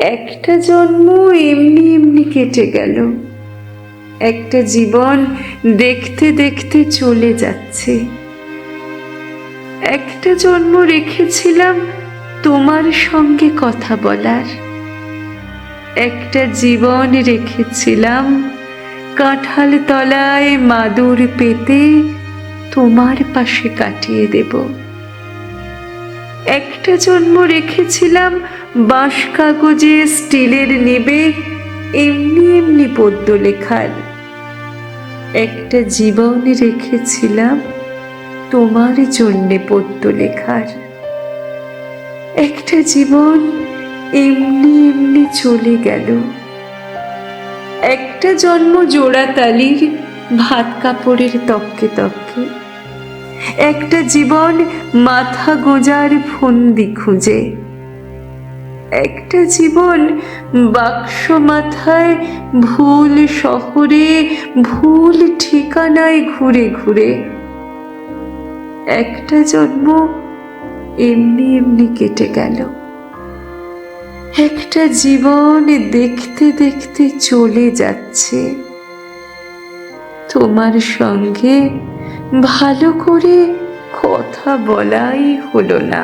একটা জন্ম এমনি এমনি কেটে গেল, একটা জীবন দেখতে দেখতে চলে যাচ্ছে। একটা জন্ম রেখেছিলাম তোমার সঙ্গে কথা বলার, একটা জীবন রেখেছিলাম কাঁঠাল তলায় মাদুর পেতে তোমার পাশে কাটিয়ে দেব। একটা জন্ম রেখেছিলাম বাঁশ কাগজে স্টিলের নেবে এমনি এমনি পদ্য লেখার, একটা জীবন রেখেছিলাম তোমার জন্যে পদ্য লেখার। একটা জীবন এমনি এমনি চলে গেল, একটা জন্ম জোড়াতালির ভাত কাপড়ের তককে তককে, একটা জীবন মাথা গোঁজার ফন্দি খুঁজে, একটা জীবন বাক্স মাথায় ভুল শহরে ভুল ঠিকানায় ঘুরে ঘুরে, একটা জন্ম এমনি এমনি কেটে গেল, একটা জীবন দেখতে দেখতে চলে যাচ্ছে। তোমার সঙ্গে ভালো করে কথা বলাই হলো না।